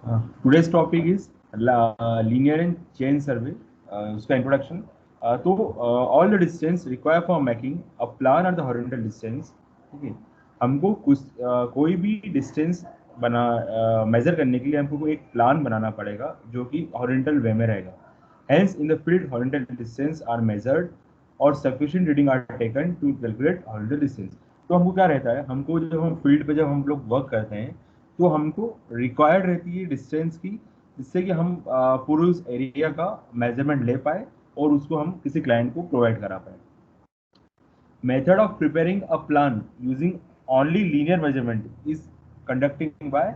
Today's topic is linear and chain survey. उसका introduction. All the distance required for making a plan are the horizontal distance. ठीक है. हमको कोई भी distance measure करने के लिए हमको एक plan बनाना पड़ेगा जो कि horizontal way में रहेगा. Hence, in the field, horizontal distance are measured और sufficient reading are taken to calculate horizontal distance. तो हमको क्या रहता है, हमको जब हम फील्ड पे जब हम लोग वर्क करते हैं तो हमको रिक्वायर्ड रहती है डिस्टेंस की, जिससे कि हम पूरे उस एरिया का मेजरमेंट ले पाए और उसको हम किसी क्लाइंट को प्रोवाइड करा पाए. Method of preparing a plan using only linear measurement is conducting by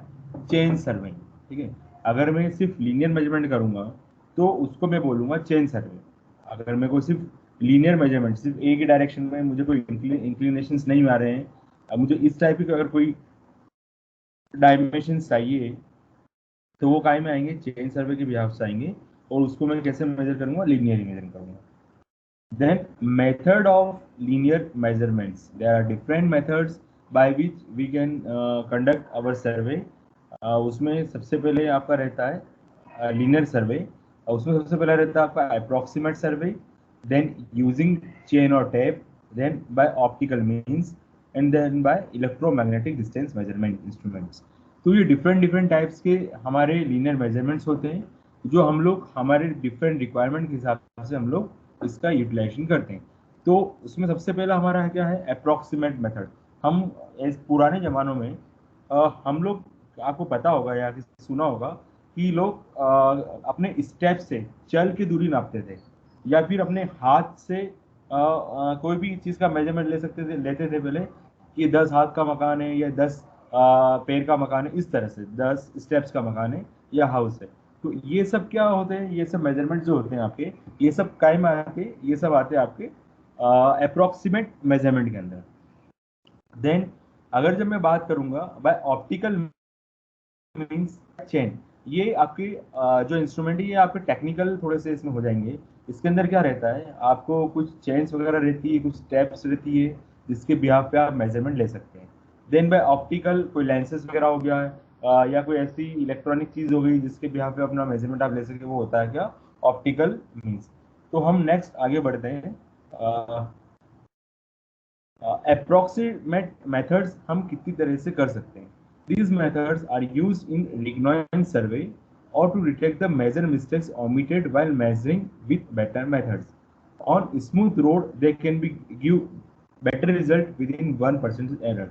chain survey. ठीक है. अगर मैं सिर्फ लीनियर मेजरमेंट करूंगा तो उसको मैं बोलूंगा चेन सर्वे. अगर मेरे को सिर्फ लीनियर मेजरमेंट सिर्फ एक ही डायरेक्शन में मुझे कोई इंक्लिनेशंस नहीं आ रहे हैं, अब मुझे इस टाइप की अगर कोई डायमेंशन चाहिए तो वो काय में आएंगे, चेन सर्वे के बिहाफ से आएंगे. और उसको मैं कैसे मेजर करूंगा, लीनियरली मेजर करूंगा. Then method of linear measurements, there are different methods by which we can conduct our survey. उसमें सबसे पहले आपका रहता है लीनियर सर्वे. उसमें सबसे पहले रहता है आपका approximate survey, then using chain और tape, then by optical means, and then by electromagnetic distance measurement instruments. तो ये डिफरेंट डिफरेंट टाइप्स के हमारे लीनियर मेजरमेंट्स होते हैं जो हम लोग हमारे डिफरेंट रिक्वायरमेंट के हिसाब से हम लोग इसका यूटिलाइजेशन करते हैं. तो उसमें सबसे पहला हमारा क्या है, अप्रोक्सीमेट मेथड. हम इस पुराने ज़मानों में हम लोग, आपको पता होगा या सुना होगा कि लोग अपने स्टेप से चल के दूरी नापते थे, या फिर अपने हाथ से कोई भी चीज़ का मेजरमेंट लेते थे पहले, कि 10 हाथ का मकान है या 10 पैर का मकान है, इस तरह से 10 स्टेप्स का मकान है या हाउस है. तो ये सब क्या होते हैं, ये सब मेजरमेंट जो होते हैं आपके, ये सब काय में आते हैं, ये सब आते हैं आपके अप्रोक्सीमेट मेजरमेंट के अंदर. देन अगर जब मैं बात करूंगा बाय ऑप्टिकल मीन्स चेन, ये आपके जो इंस्ट्रूमेंट है ये आपके टेक्निकल थोड़े से इसमें हो जाएंगे. इसके अंदर क्या रहता है, आपको कुछ चेन्स वगैरह रहती है, कुछ स्टेप्स रहती है जिसके बिहाफ पे आप मेजरमेंट ले सकते हैं. देन बाय ऑप्टिकल कोई लेंसेज वगैरह हो गया है, या कोई ऐसी इलेक्ट्रॉनिक चीज हो गई जिसके बिहाफ पे अपना मेजरमेंट आप ले सके, वो होता है क्या, ऑप्टिकल मीन्स. तो हम नेक्स्ट आगे बढ़ते हैं. अप्रोक्सीमेट मेथड्स हम कितनी तरह से कर सकते हैं. These methods are used in Lignoin survey or to detect the major mistakes omitted while measuring with better methods. On smooth road, they can be give better result within 1% error.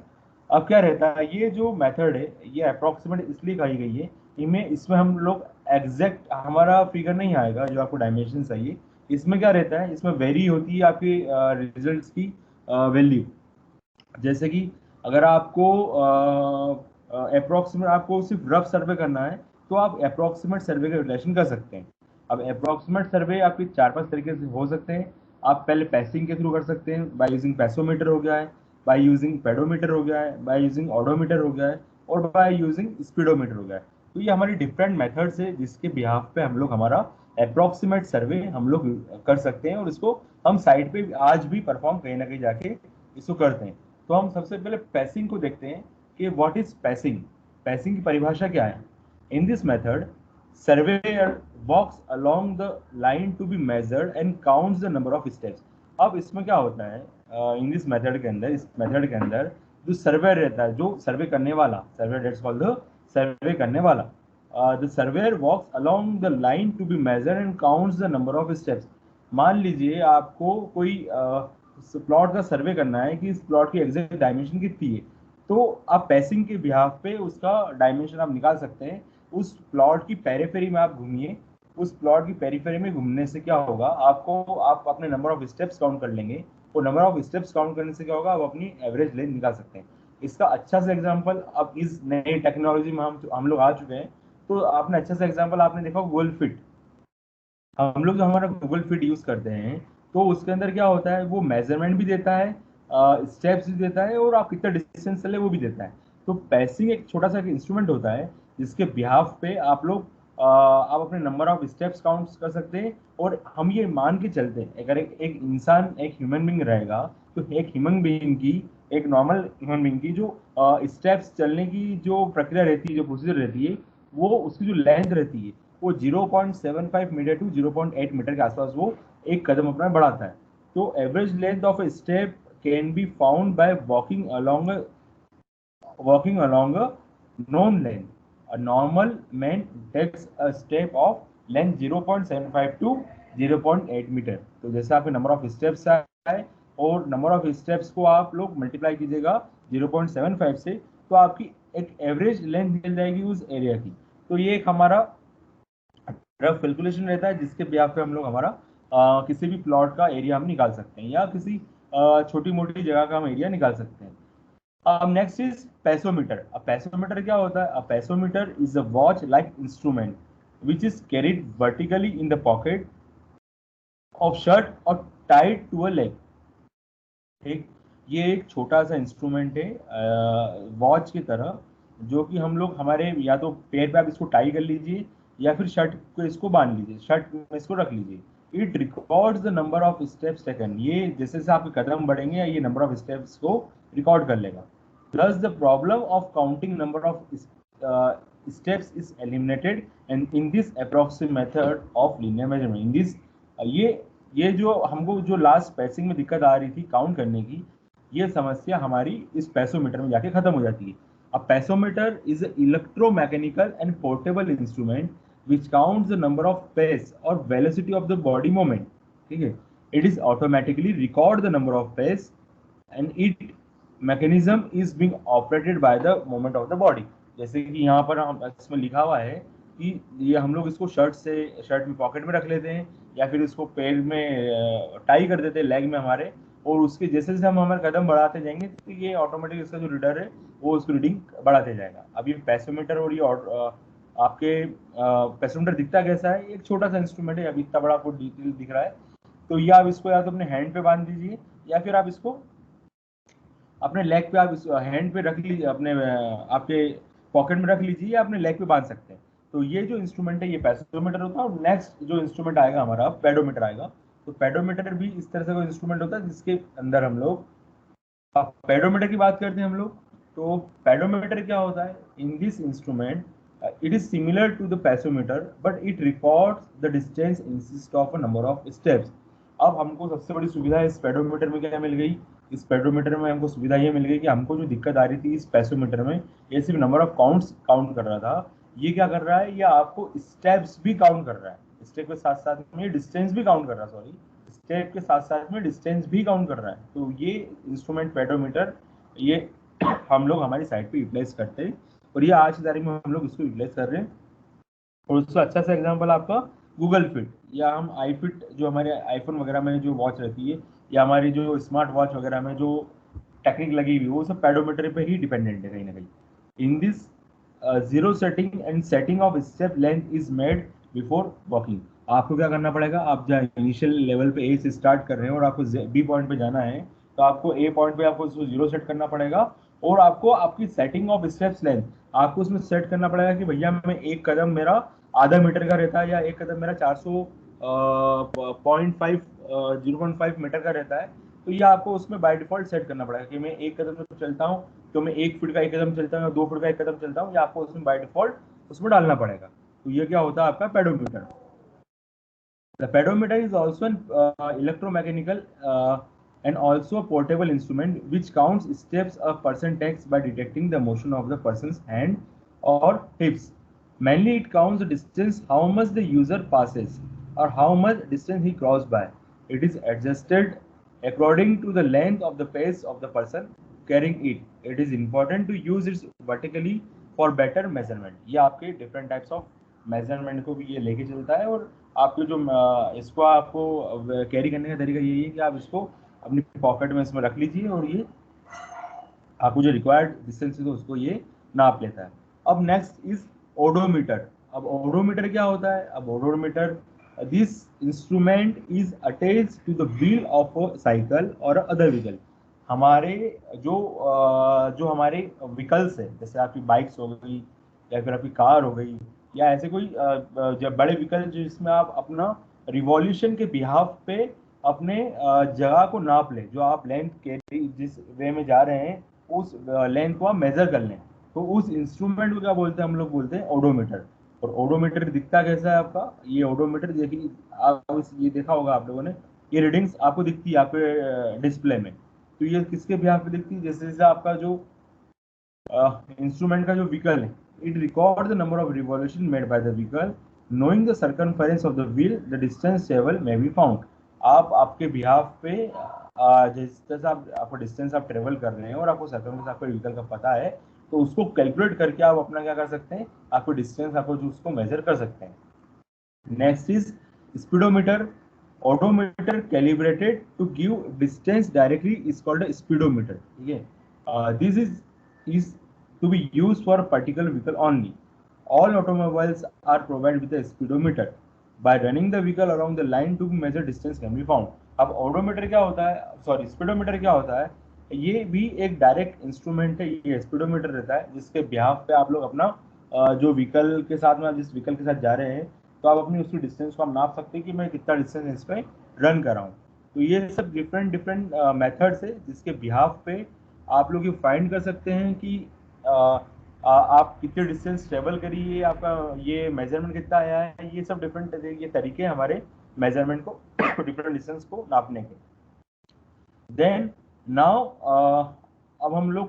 अब क्या रहता है, ये जो मेथड है ये approximate इसलिए कही गई है, इसमें हम लोग एग्जैक्ट हमारा फिगर नहीं आएगा जो आपको डायमेंशन चाहिए. इसमें क्या रहता है, इसमें वेरी होती है आपकी रिजल्ट्स की वैल्यू. जैसे कि अगर आपको अप्रोक्सीमेट आपको सिर्फ रफ सर्वे करना है तो आप अप्रोक्सीमेट सर्वे का यूटिलाइजेशन कर सकते हैं. अब अप्रोक्सीमेट सर्वे आपके 4-5 तरीके से हो सकते हैं. आप पहले पैसिंग के थ्रू कर सकते हैं, बाय यूजिंग पैसोमीटर हो गया है, बाय यूजिंग पेडोमीटर हो गया है, बाय यूजिंग ऑडोमीटर हो गया है, और बाय यूजिंग स्पीडोमीटर हो गया है. तो ये हमारी डिफरेंट मेथड्स है जिसके बिहाफ पे हम लोग हमारा अप्रोक्सीमेट सर्वे हम लोग कर सकते हैं, और इसको हम साइट पे आज भी परफॉर्म कहीं ना कहीं जाके इसको करते हैं. तो हम सबसे पहले पैसिंग को देखते हैं कि व्हाट इज पैसिंग. पैसिंग की परिभाषा क्या है. In this method surveyor walks along the line to be measured and counts the number of steps. अब इसमें क्या होता है, इन दिस मेथड के अंदर, इस मेथड के अंदर जो सर्वेयर रहता है, जो सर्वे करने वाला, surveyor that's called the survey करने वाला, the surveyor walks along the line to be measured and counts the number of steps. मान लीजिए आपको कोई प्लॉट का सर्वे करना है कि इस प्लॉट की एग्जैक्ट डायमेंशन कितनी है, तो आप पैसिंग के बिहाफ पे उसका डायमेंशन आप निकाल सकते हैं. उस प्लॉट की पेरीफेरी में आप घूमिए. उस प्लॉट की पेरीफेरी में घूमने से क्या होगा, आपको आप अपने नंबर ऑफ स्टेप्स काउंट कर लेंगे. और नंबर ऑफ स्टेप्स काउंट करने से क्या होगा, आप अपनी एवरेज लेंथ निकाल सकते हैं. इसका अच्छा सा एग्जाम्पल, अब इस नई टेक्नोलॉजी में हम लोग आ चुके हैं, तो आपने अच्छा सा एग्जाम्पल आपने देखा गूगल फिट. हम लोग जो हमारा गूगल फिट यूज करते हैं तो उसके अंदर क्या होता है, वो मेजरमेंट भी देता है, स्टेप्स भी देता है, और आप कितना डिस्टेंस चले वो भी देता है. तो पैसिंग एक छोटा सा इंस्ट्रूमेंट होता है जिसके बिहाफ पे आप लोग आप अपने नंबर ऑफ स्टेप्स काउंट कर सकते हैं. और हम ये मान के चलते हैं, अगर एक इंसान, एक ह्यूमन बींग रहेगा, तो एक ह्यूमन बींग की, एक नॉर्मल ह्यूमन बींग की जो स्टेप्स चलने की जो प्रक्रिया रहती है, जो प्रोसीजर रहती है, वो उसकी जो लेंथ रहती है वो 0.75 मीटर टू 0.8 मीटर के आसपास वो एक कदम अपना बढ़ाता है। तो average length of a step can be found by walking along a known lane. A normal man takes a step of length 0.75 to 0.8 metre. तो जैसे आपके नंबर ऑफ स्टेप्स आए और नंबर ऑफ स्टेप्स को आप लोग मल्टीप्लाई कीजिएगा 0.75 से, तो आपकी एक एवरेज लेंथ मिल जाएगी उस एरिया की। तो ये एक हमारा रफ कैलकुलेशन रहता है जिसके ब्याह पे हम लोग हमारा किसी भी प्लॉट का एरिया हम निकाल सकते हैं या किसी छोटी मोटी जगह का हम एरिया निकाल सकते हैं। Next is passometer. अब पेसोमीटर क्या होता है? A passometer is a watch like instrument which is carried vertically in the pocket of shirt और टाइड टू अ लेग। ठीक, ये एक छोटा सा इंस्ट्रूमेंट है वॉच की तरह, जो कि हम लोग हमारे या तो पैर पे आप इसको टाई कर लीजिए या फिर शर्ट को इसको बांध लीजिए, शर्ट में इसको रख लीजिए। It records the number of steps taken. ये जैसे जैसे आपके कदम बढ़ेंगे ये नंबर ऑफ स्टेप्स को रिकॉर्ड कर लेगा। Thus, the problem of counting number of steps is eliminated, and in this approximate method of linear measurement, in this ये जो हमको जो लास्ट पैसिंग में दिक्कत आ रही थी काउंट करने की, ये समस्या हमारी इस पैसोमीटर में जाके खत्म हो जाती है। अब पैसोमीटर is electromechanical and portable instrument which counts the number of pace or velocity of the body movement। ठीक है, it is automatically record the number of pace and it mechanism is being operated by the movement of the body। जैसे कि यहाँ पर हम इसमें लिखा हुआ है कि ये हम लोग इसको शर्ट में पॉकेट में रख लेते हैं या फिर इसको पैर में टाई कर देते हैं लेग में हमारे, और उसके जैसे जैसे हम हमारे कदम बढ़ाते जाएंगे तो ये ऑटोमेटिक इसका जो रीडर है वो उसकी रीडिंग बढ़ाते जाएगा। अब ये पैसोमीटर और ये आपके पैसोमीटर दिखता कैसा है? एक छोटा सा इंस्ट्रूमेंट है, अभी इतना बड़ा आपको डिटेल दिख रहा है। तो ये आप इसको या तो अपने हैंड पे बांध दीजिए या फिर आप इसको अपने लेग पे आप हैंड पे रख लीजिए, अपने आपके पॉकेट में रख लीजिए या अपने लेग पे बांध सकते हैं। तो ये जो इंस्ट्रूमेंट है ये पैसोमीटर होता है। और नेक्स्ट जो इंस्ट्रूमेंट आएगा हमारा पेडोमीटर आएगा। तो पेडोमीटर भी इस तरह से कोई इंस्ट्रूमेंट होता है जिसके अंदर हम लोग पेडोमीटर की बात करते हैं हम लोग। तो पेडोमीटर क्या होता है? In this instrument it is similar to the passometer but it records the distance insist of a number of steps. अब हमको सबसे बड़ी सुविधा इस पेडोमीटर में क्या मिल गई? इस पेडोमीटर में हमको सुविधा ये मिल गई कि हमको जो दिक्कत आ रही थी इस पैसोमीटर में, ये सिर्फ नंबर ऑफ काउंट्स काउंट कर रहा था, ये क्या कर रहा है? ये आपको स्टेप्स भी काउंट कर रहा है। स्टेप के साथ साथ में डिस्टेंस भी काउंट कर रहा है, सॉरी, स्टेप के साथ साथ में डिस्टेंस भी काउंट कर रहा है। तो ये इंस्ट्रूमेंट पेडोमीटर ये हम लोग हमारी साइट पे यूटिलाइज करते हैं और ये आज की तारीख में हम लोग इसको यूटिलाइज कर रहे हैं। और उसका अच्छा सा एग्जांपल आपका गूगल फिट या हम आई फिट, जो हमारे आईफोन वगैरह में जो वॉच रहती है या हमारी जो स्मार्ट वॉच वगैरह में जो टेक्निक लगी हुई वो सब पेडोमीटर पे ही डिपेंडेंट है कहीं ना कहीं। In this zero setting and setting of step length is made before walking. आपको क्या करना पड़ेगा? आप जहाँ इनिशियल लेवल पे ए से स्टार्ट कर रहे हैं और आपको बी पॉइंट पे जाना है, तो आपको ए पॉइंट पे आपको उसको जीरो सेट करना पड़ेगा और आपको आपकी सेटिंग ऑफ स्टेप्स लेंथ आपको उसमें सेट करना पड़ेगा कि भैया मैं एक कदम मेरा आधा मीटर का रहता है या एक कदम मेरा 0.5 मीटर का रहता है। तो ये आपको उसमें बाय डिफॉल्ट सेट करना पड़ेगा कि मैं एक कदम जब चलता हूँ तो मैं 1 फीट का एक कदम चलता हूँ या 2 फीट का एक कदम चलता हूँ, या आपको उसमें बाय डिफॉल्ट उसमें डालना पड़ेगा। तो ये क्या होता है आपका pedometer. The pedometer is also an electromechanical and also a portable instrument which counts steps a person takes by detecting the motion of the person's hand or hips. Mainly, it counts the distance how much the user passes or how much distance he crosses by. It is adjusted according to the length of the pace of the person carrying it. It is important to use it vertically for better measurement। ये आपके different types of measurement को भी ये लेके चलता है। और आपको जो इसको आपको कैरी करने का तरीका यही है कि आप इसको अपनी पॉकेट में इसमें रख लीजिए और ये आपको जो रिक्वायर्ड डिस्टेंस है तो उसको ये नाप लेता है। अब नेक्स्ट इज ओडोमीटर। अब ओडोमीटर क्या होता है? अब odometer this instrument is attached to the wheel of a cycle और अदर व्हीकल। हमारे जो हमारे व्हीकल्स है जैसे आपकी बाइक्स हो गई या फिर आपकी कार हो गई या ऐसे कोई जब बड़े व्हीकल जिसमें आप अपना रिवॉल्यूशन के बिहाफ पे अपने जगह को नाप लें, जो आप लेंथ कैरी जिस वे में जा रहे हैं उस लेंथ को आप मेजर कर लें। तो उस इंस्ट्रूमेंट को क्या बोलते हैं, हम लोग बोलते हैं ओडोमीटर। और ओडोमीटर दिखता कैसा है आपका, ये ओडोमीटर देखिए, आप ये देखा होगा आप लोगों ने, ये रीडिंग्स आपको दिखती है आपके डिस्प्ले में। तो ये किसके भी पे दिखती है, जैसे जैसे आपका जो इंस्ट्रूमेंट का जो व्हीकल है, it record the number of revolution made by the vehicle, knowing the circumference of the wheel the distance travel may be found. आप आपके बिहाफ पे जिस जैसे आपको डिस्टेंस आप ट्रेवल कर रहे हैं और आपको सर्कमफेरेंस आपके व्हीकल का पता है, तो उसको कैलकुलेट करके आप अपना क्या कर सकते हैं, आपको डिस्टेंस आपको जो उसको मेजर कर सकते हैं। Next is speedometer. Odometer calibrated to give distance directly is called a speedometer, ठीक है। This is to be use for particular vehicle only. All automobiles are provide with a speedometer by running the vehicle around the line to measure distance can be found. अब odometer क्या होता है, sorry speedometer क्या होता है, ये भी एक डायरेक्ट इंस्ट्रूमेंट है, ये स्पीडोमीटर रहता है जिसके बिहाफ पे आप लोग अपना जो व्हीकल के साथ में जिस व्हीकल के साथ जा रहे हैं, तो आप अपनी उसकी डिस्टेंस को आप नाप सकते हैं कि मैं कितना डिस्टेंस इस पर रन कर रहा हूँ। तो ये सब डिफरेंट डिफरेंट मेथड्स है जिसके बिहाफ पे आप लोग ये फाइंड कर सकते हैं कि आप कितने डिस्टेंस ट्रेवल करिए, आपका ये मेजरमेंट कितना आया है। ये सब डिफरेंट ये तरीके हैं हमारे मेजरमेंट को डिफरेंट डिस्टेंस को नापने के। देन नाउ अब हम लोग